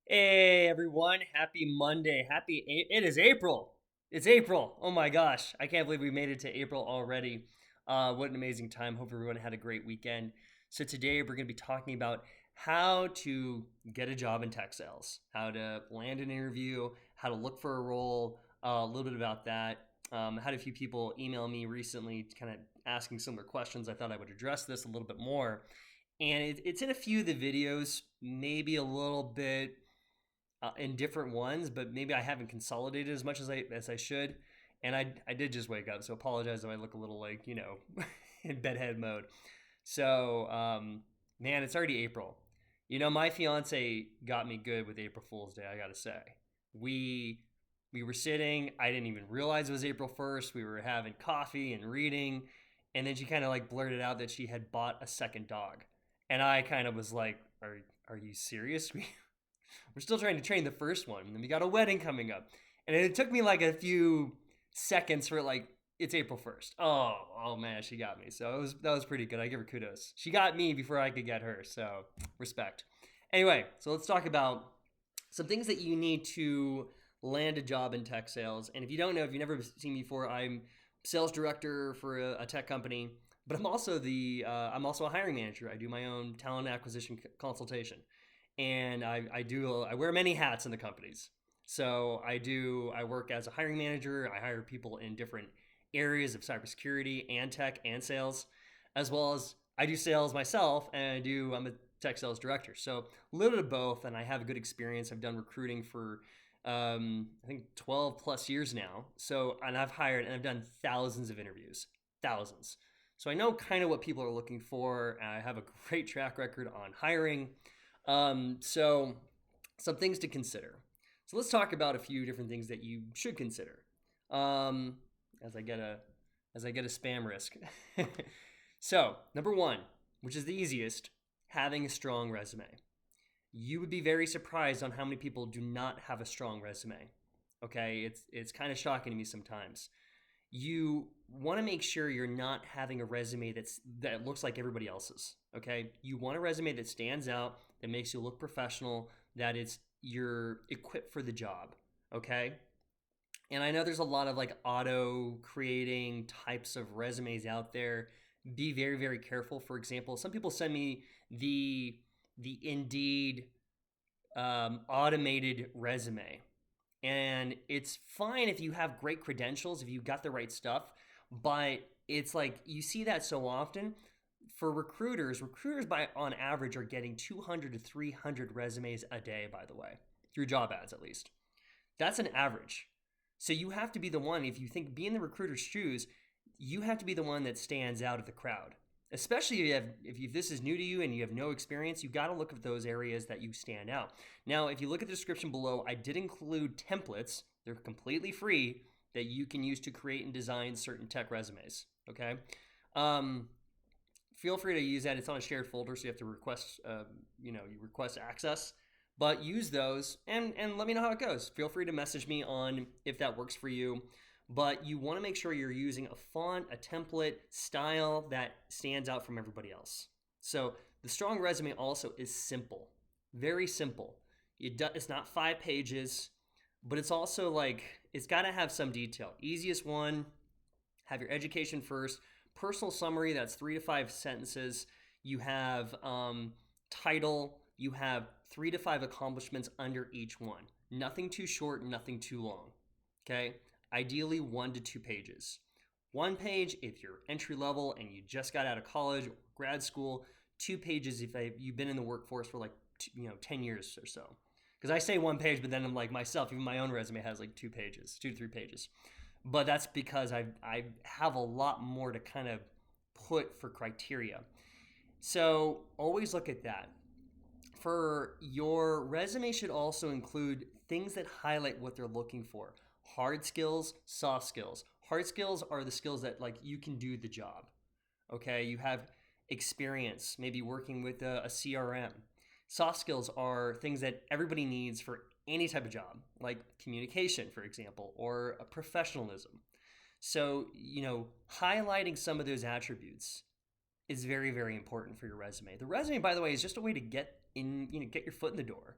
Hey everyone, happy Monday. It is April. It's April. Oh my gosh. I can't believe we made it to April already. What an amazing time. Hope everyone had a great weekend. So today we're going to be talking about how to get a job in tech sales, how to land an interview, how to look for a role, a little bit about that. Had a few people email me recently kind of asking similar questions. I thought I would address this a little bit more. And it's in a few of the videos, maybe a little bit in different ones, but maybe I haven't consolidated as much as I should. And I did just wake up, so apologize if I look a little like in bedhead mode. So man, it's already April. My fiance got me good with April Fool's Day. I gotta say, we we were sitting. I didn't even realize it was April 1st. We were having coffee and reading, and then she kind of like blurted out that she had bought a second dog, and I kind of was like, "Are you serious? We're still trying to train the first one, and then we got a wedding coming up." And it took me like a few seconds for like it's April 1st. Oh man, she got me. So that was pretty good. I give her kudos. She got me before I could get her. So respect. Anyway, so let's talk about some things that you need to land a job in tech sales. And if you don't know, if you've never seen me before, I'm sales director for a tech company, but I'm also a hiring manager. I do my own talent acquisition consultation, and I wear many hats in the companies. So I work as a hiring manager. I hire people in different areas of cybersecurity and tech and sales, as well as I do sales myself, and I'm a tech sales director. So a little bit of both, and I have a good experience. I've done recruiting for I think 12 plus years now. So, and I've hired and I've done thousands of interviews, thousands. So I know kind of what people are looking for. I have a great track record on hiring. So some things to consider. So let's talk about a few different things that you should consider. Um, as I get a spam risk. So number one, which is the easiest, having a strong resume. You would be very surprised on how many people do not have a strong resume. Okay, it's kind of shocking to me sometimes. You want to make sure you're not having a resume that looks like everybody else's. Okay, you want a resume that stands out, that makes you look professional, that you're equipped for the job. Okay, and I know there's a lot of like auto creating types of resumes out there. Be very, very careful. For example, some people send me the Indeed automated resume. And it's fine if you have great credentials, if you got the right stuff, but it's like you see that so often. For recruiters by on average are getting 200 to 300 resumes a day, by the way, through job ads at least. That's an average. So you have to be the one, if you think be in the recruiter's shoes, you have to be the one that stands out of the crowd. Especially if this is new to you and you have no experience, you got to look at those areas that you stand out. Now, if you look at the description below, I did include templates. They're completely free that you can use to create and design certain tech resumes. Okay. Um, Feel free to use that. It's on a shared folder, so you have to request, you request access. But use those and let me know how it goes. Feel free to message me on if that works for you. But you want to make sure you're using a font, a template, style that stands out from everybody else. So the strong resume also is simple, very simple. It's not 5 pages, but it's also like it's got to have some detail. Easiest one, have your education first, personal summary, that's 3 to 5 sentences. You have title, you have 3 to 5 accomplishments under each one. Nothing too short, nothing too long. Okay, ideally 1 to 2 pages. 1 page if you're entry level and you just got out of college or grad school. 2 pages if you've been in the workforce for like 10 years or so. Because I say 1 page, but then I'm like myself, even my own resume has like 2 pages, 2 to 3 pages. But that's because I have a lot more to kind of put for criteria. So always look at that. For your resume should also include things that highlight what they're looking for. Hard skills, soft skills. Hard skills are the skills that like you can do the job. Okay, you have experience, maybe working with a CRM. Soft skills are things that everybody needs for any type of job, like communication, for example, or professionalism. So, highlighting some of those attributes is very, very important for your resume. The resume, by the way, is just a way to get in, get your foot in the door.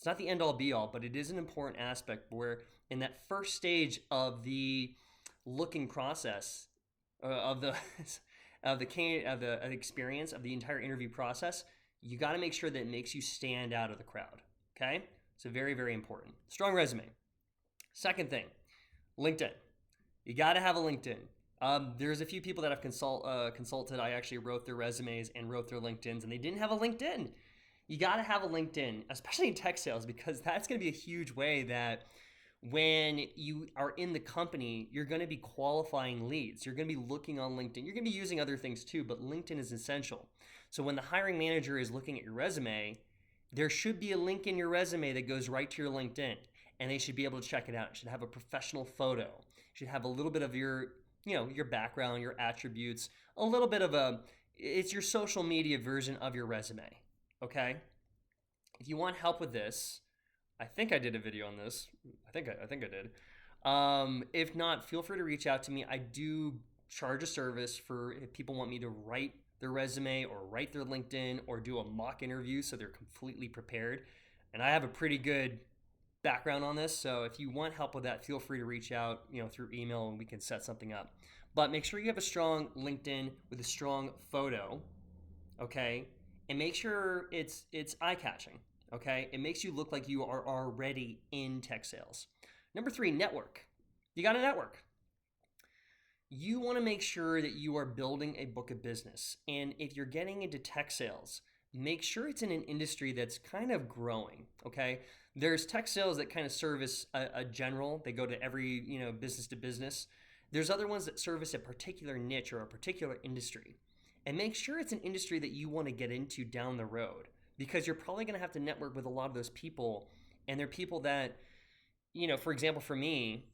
It's not the end all be all, but it is an important aspect where in that first stage of the looking process of the of the experience of the entire interview process, you got to make sure that it makes you stand out of the crowd. Okay, so very, very important. Strong resume. Second thing, LinkedIn. You got to have a LinkedIn. There's a few people that I've consulted. I actually wrote their resumes and wrote their LinkedIns, and they didn't have a LinkedIn. You got to have a LinkedIn, especially in tech sales, because that's going to be a huge way that when you are in the company, you're going to be qualifying leads. You're going to be looking on LinkedIn. You're going to be using other things too, but LinkedIn is essential. So when the hiring manager is looking at your resume, there should be a link in your resume that goes right to your LinkedIn, and they should be able to check it out. It should have a professional photo. It should have a little bit of your background, your attributes, a little bit of it's your social media version of your resume. Okay? If you want help with this, I think I did a video on this. I think I did. If not, feel free to reach out to me. I do charge a service for if people want me to write their resume or write their LinkedIn or do a mock interview so they're completely prepared. And I have a pretty good background on this, so if you want help with that, feel free to reach out, through email and we can set something up. But make sure you have a strong LinkedIn with a strong photo, okay? And make sure it's eye-catching, okay? It makes you look like you are already in tech sales. Number 3, network. You got to network. You want to make sure that you are building a book of business. And if you're getting into tech sales, make sure it's in an industry that's kind of growing, okay? There's tech sales that kind of service a general. They go to every, business to business. There's other ones that service a particular niche or a particular industry. And make sure it's an industry that you want to get into down the road, because you're probably going to have to network with a lot of those people. And they're people that, for example, for me,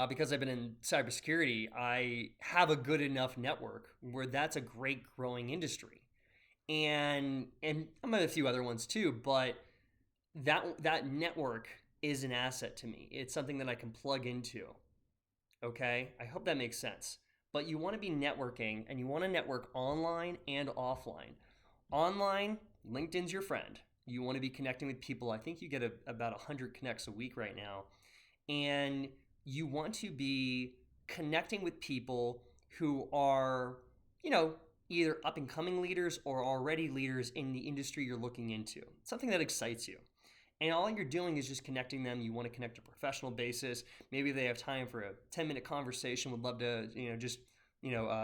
because I've been in cybersecurity, I have a good enough network where that's a great growing industry. And I'm at a few other ones too, but that network is an asset to me. It's something that I can plug into. Okay? I hope that makes sense. But you want to be networking, and you want to network online and offline. Online, LinkedIn's your friend. You want to be connecting with people. I think you get about 100 connects a week right now. And you want to be connecting with people who are, either up and coming leaders or already leaders in the industry you're looking into. Something that excites you. And all you're doing is just connecting them. You want to connect on a professional basis. Maybe they have time for a 10-minute conversation, would love to,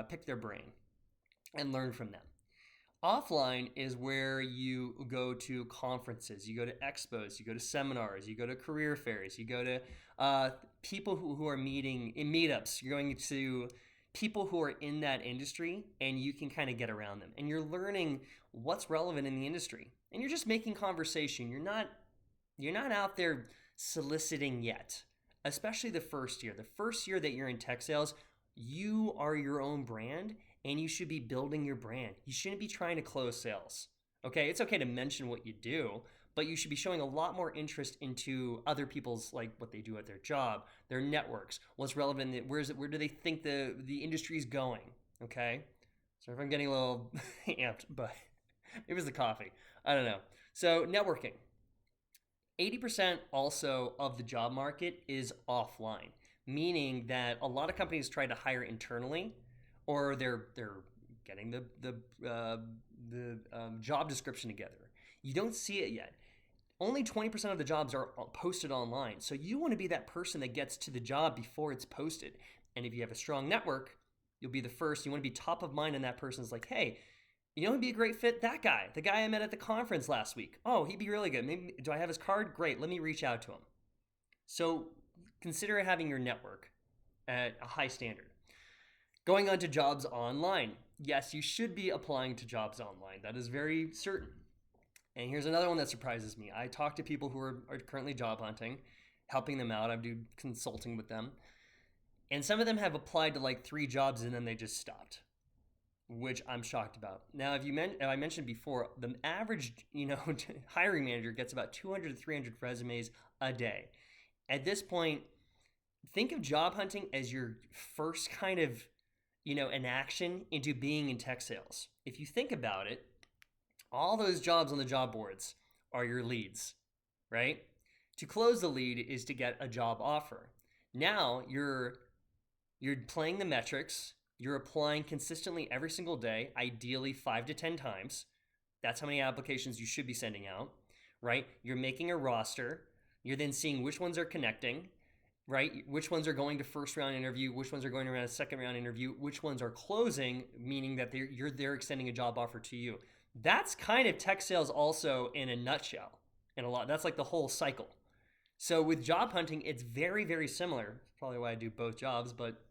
pick their brain and learn from them. Offline is where you go to conferences, you go to expos, you go to seminars, you go to career fairs, you go to people who are meeting in meetups. You're going to people who are in that industry, and you can kind of get around them. And you're learning what's relevant in the industry. And you're just making conversation. You're not out there soliciting yet, especially the first year. The first year that you're in tech sales, you are your own brand, and you should be building your brand. You shouldn't be trying to close sales. Okay, it's okay to mention what you do, but you should be showing a lot more interest into other people's, like what they do at their job, their networks, what's relevant, where do they think the industry is going, okay? So if I'm getting a little amped, but it was the coffee. I don't know. So networking. 80% also of the job market is offline, meaning that a lot of companies try to hire internally, or they're getting the job description together. You don't see it yet. Only 20% of the jobs are posted online. So you want to be that person that gets to the job before it's posted. And if you have a strong network, you'll be the first. You want to be top of mind, and that person's like, hey, who'd be a great fit? That guy, the guy I met at the conference last week. Oh, he'd be really good. Maybe, do I have his card? Great, let me reach out to him. So consider having your network at a high standard. Going on to jobs online. Yes, you should be applying to jobs online. That is very certain. And here's another one that surprises me. I talk to people who are currently job hunting, helping them out. I do consulting with them. And some of them have applied to like 3 jobs and then they just stopped, which I'm shocked about. Now, if I mentioned before, the average, hiring manager gets about 200 to 300 resumes a day. At this point, think of job hunting as your first kind of, an action into being in tech sales. If you think about it, all those jobs on the job boards are your leads. right? To close the lead is to get a job offer. Now you're playing the metrics, you're applying consistently every single day, ideally 5 to 10 times. That's how many applications you should be sending out, right? You're making a roster. You're then seeing which ones are connecting, right? Which ones are going to first round interview, which ones are going to a second round interview, which ones are closing, meaning that they're extending a job offer to you. That's kind of tech sales also in a nutshell. And a lot that's like the whole cycle. So with job hunting, it's very, very similar. That's probably why I do both jobs, but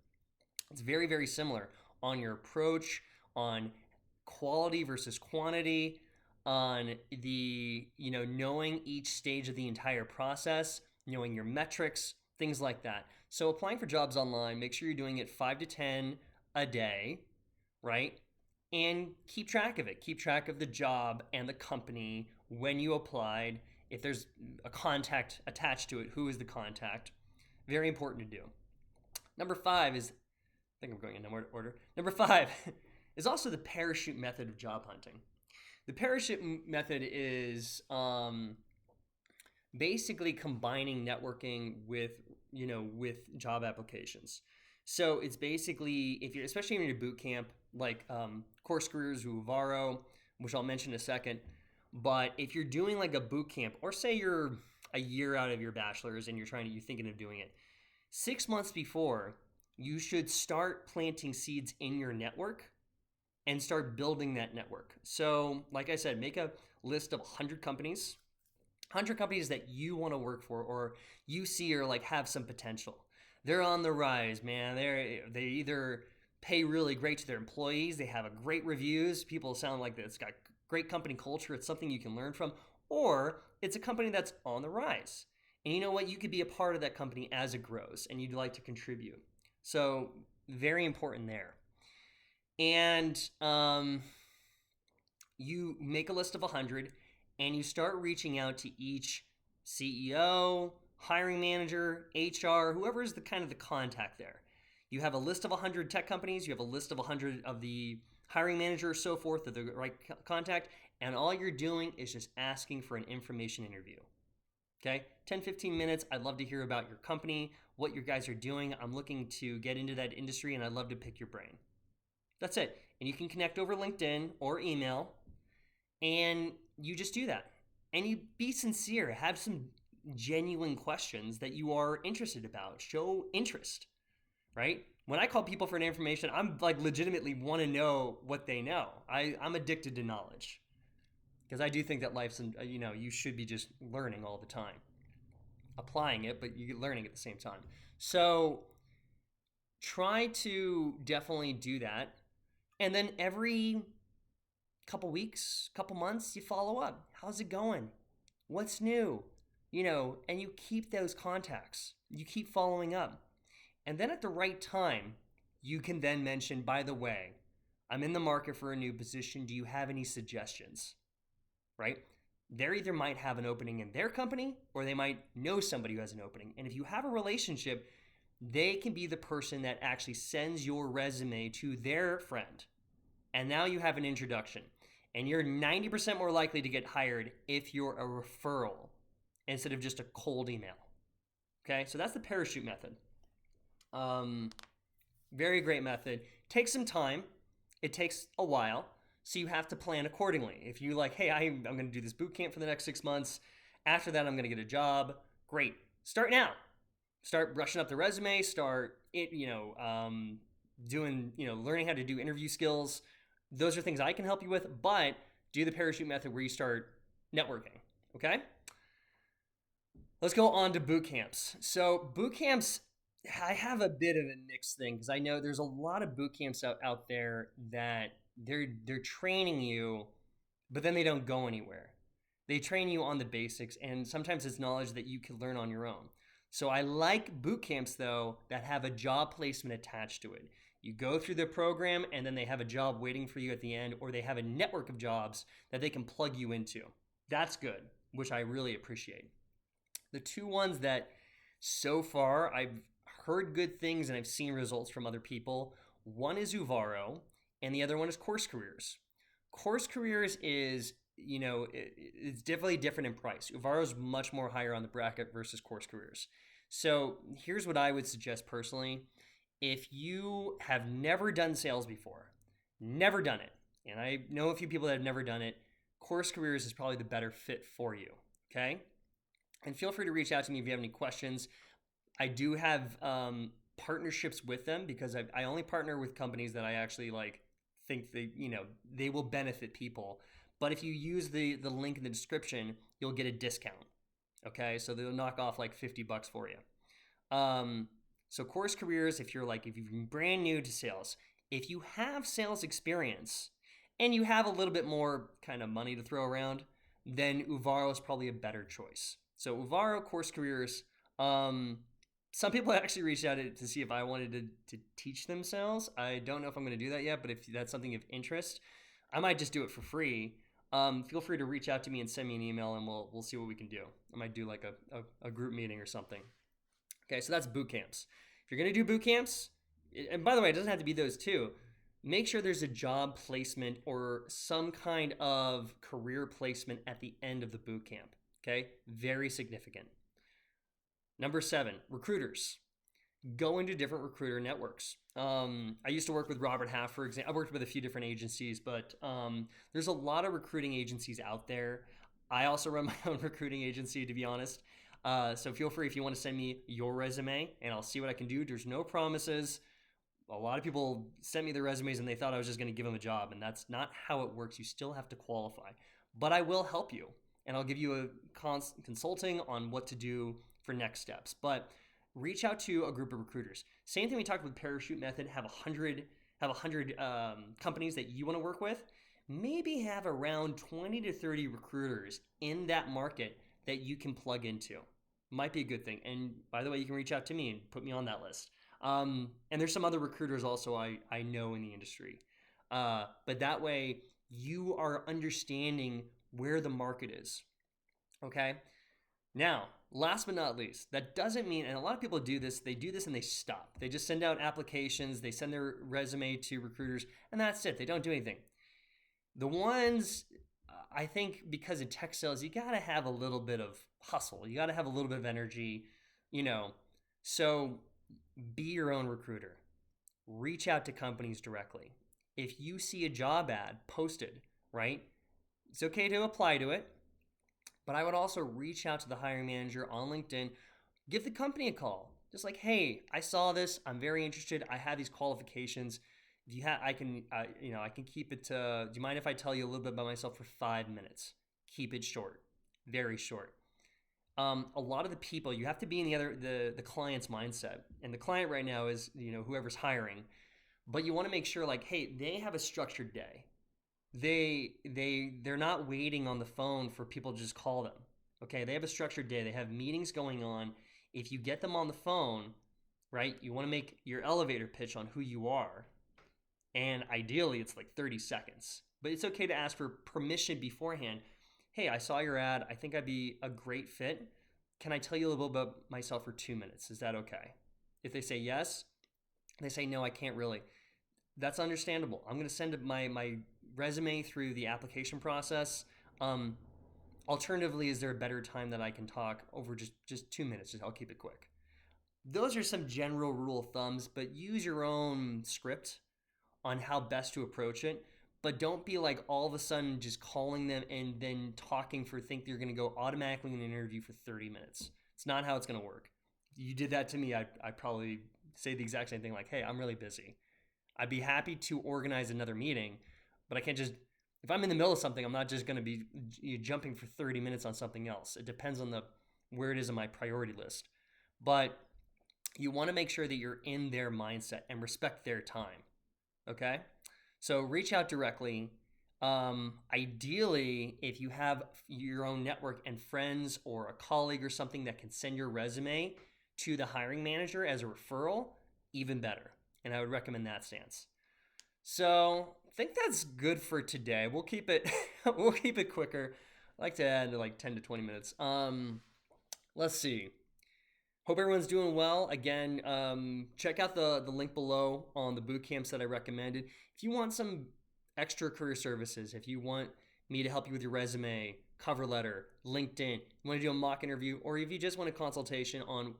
it's very, very similar on your approach, on quality versus quantity, on the, knowing each stage of the entire process, knowing your metrics, things like that. So applying for jobs online, make sure you're doing it 5 to 10 a day, right? And keep track of it. Keep track of the job and the company, when you applied, if there's a contact attached to it, who is the contact. Very important to do. Number 5 is, I think I'm going in order. Number 5 is also the parachute method of job hunting. The parachute method is basically combining networking with job applications. So it's basically, if you're, especially in your boot camp, like Course Careers, Uvaro, which I'll mention in a second. But if you're doing like a boot camp, or say you're a year out of your bachelor's and you're thinking of doing it, 6 months before, you should start planting seeds in your network and start building that network. So, like I said, make a list of 100 companies that you want to work for, or you see or like have some potential. They're on the rise, man. They either pay really great to their employees, they have a great reviews, people sound like it's got great company culture, it's something you can learn from, or it's a company that's on the rise. And you know what? You could be a part of that company as it grows and you'd like to contribute. So, very important there. And you make a list of 100 and you start reaching out to each CEO, hiring manager, HR, whoever is the kind of the contact there. You have a list of 100 tech companies, you have a list of 100 of the hiring manager, so forth, of the right contact, and all you're doing is just asking for an information interview. Okay, 10, 15 minutes. I'd love to hear about your company, what you guys are doing. I'm looking to get into that industry and I'd love to pick your brain. That's it. And you can connect over LinkedIn or email, and you just do that. And you be sincere, have some genuine questions that you are interested about. Show interest, right? When I call people for an information, I'm like legitimately want to know what they know. I'm addicted to knowledge because I do think that life's, you should be just learning all the time, applying it, but you're learning at the same time. So try to definitely do that. And then every couple weeks, couple months, you follow up. How's it going? What's new? And you keep those contacts. You keep following up. And then at the right time, you can then mention, by the way, I'm in the market for a new position. Do you have any suggestions? Right? They either might have an opening in their company or they might know somebody who has an opening. And if you have a relationship, they can be the person that actually sends your resume to their friend. And now you have an introduction. And you're 90% more likely to get hired if you're a referral instead of just a cold email. Okay, so that's the parachute method. Very great method. Takes some time. It takes a while. So you have to plan accordingly. If you like, hey, I'm going to do this boot camp for the next 6 months. After that, I'm going to get a job. Great. Start now. Start brushing up the resume. Start doing, learning how to do interview skills. Those are things I can help you with, but do the parachute method where you start networking. Okay? Let's go on to boot camps. So boot camps, I have a bit of a mixed thing because I know there's a lot of boot camps out there that they're training you, but then they don't go anywhere. They train you on the basics, and sometimes it's knowledge that you can learn on your own. So I like boot camps, though, that have a job placement attached to it. You go through the program, and then they have a job waiting for you at the end, or they have a network of jobs that they can plug you into. That's good, which I really appreciate. The two ones that so far I've heard good things and I've seen results from other people, one is Uvaro, and the other one is Course Careers. Course Careers is it's definitely different in price. Uvaro is much more higher on the bracket versus Course Careers. So here's what I would suggest personally. If you have never done sales before, never done it, and I know a few people that have never done it, Course Careers is probably the better fit for you, okay? And feel free to reach out to me if you have any questions. I do have partnerships with them because I only partner with companies that I actually think they will benefit people. But if you use the link in the description, you'll get a discount. Okay, so they'll knock off like $50 for you. So Course Careers, if you're brand new to sales, if you have sales experience and you have a little bit more kind of money to throw around, then Uvaro is probably a better choice. So Uvaro, Course Careers. Some people actually reached out to see if I wanted to teach them sales. I don't know if I'm going to do that yet, but if that's something of interest, I might just do it for free. Feel free to reach out to me and send me an email, and we'll see what we can do. I might do like a group meeting or something. Okay, so that's boot camps. If you're going to do boot camps, and by the way, it doesn't have to be those two. Make sure there's a job placement or some kind of career placement at the end of the boot camp. Okay, very significant. Number 7, recruiters. Go into different recruiter networks. I used to work with Robert Half, for example. I worked with a few different agencies, but there's a lot of recruiting agencies out there. I also run my own recruiting agency, to be honest. So feel free if you want to send me your resume, and I'll see what I can do. There's no promises. A lot of people sent me their resumes, and they thought I was just going to give them a job, and that's not how it works. You still have to qualify. But I will help you, and I'll give you a consulting on what to do for next steps. But reach out to a group of recruiters. Same thing we talked with Parachute Method. Have 100 companies that you want to work with. Maybe have around 20 to 30 recruiters in that market that you can plug into. Might be a good thing. And by the way, you can reach out to me and put me on that list. And there's some other recruiters also I know in the industry. But that way you are understanding where the market is. Okay? Now, last but not least, that doesn't mean, and a lot of people do this, they do this and they stop. They just send out applications, they send their resume to recruiters, and that's it. They don't do anything. The ones, I think because in tech sales, you got to have a little bit of hustle. You got to have a little bit of energy, So be your own recruiter. Reach out to companies directly. If you see a job ad posted, right, it's okay to apply to it. But I would also reach out to the hiring manager on LinkedIn, give the company a call. Just like, hey, I saw this. I'm very interested. I have these qualifications. If you have, I can keep it to. Do you mind if I tell you a little bit about myself for 5 minutes? Keep it short, very short. A lot of the people, you have to be in the client's mindset, and the client right now is whoever's hiring. But you want to make sure hey, they have a structured day. They're not waiting on the phone for people to just call them. Okay, they have a structured day. They have meetings going on. If you get them on the phone, right, you want to make your elevator pitch on who you are. And ideally, it's 30 seconds. But it's okay to ask for permission beforehand. Hey, I saw your ad. I think I'd be a great fit. Can I tell you a little bit about myself for 2 minutes? Is that okay? If they say yes, they say no, I can't really. That's understandable. I'm going to send my resume through the application process. Alternatively, is there a better time that I can talk over just 2 minutes? I'll keep it quick. Those are some general rule of thumbs, but use your own script on how best to approach it. But don't be all of a sudden just calling them and then talking think you're going to go automatically in an interview for 30 minutes. It's not how it's going to work. If you did that to me, I'd probably say the exact same thing hey, I'm really busy. I'd be happy to organize another meeting, but I can't just, if I'm in the middle of something, I'm not just going to be jumping for 30 minutes on something else. It depends on where it is on my priority list. But you want to make sure that you're in their mindset and respect their time. Okay? So reach out directly. Ideally, if you have your own network and friends or a colleague or something that can send your resume to the hiring manager as a referral, even better. And I would recommend that stance. So I think that's good for today. We'll keep it quicker. I like to add 10 to 20 minutes. Let's see. Hope everyone's doing well. Again, check out the link below on the boot camps that I recommended. If you want some extra career services, if you want me to help you with your resume, cover letter, LinkedIn, you want to do a mock interview, or if you just want a consultation on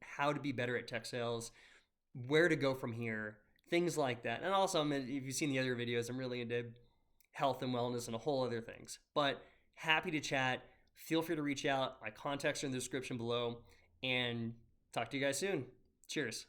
how to be better at tech sales, where to go from here, things like that. And also, if you've seen the other videos, I'm really into health and wellness and a whole other things. But happy to chat. Feel free to reach out. My contacts are in the description below. And talk to you guys soon. Cheers.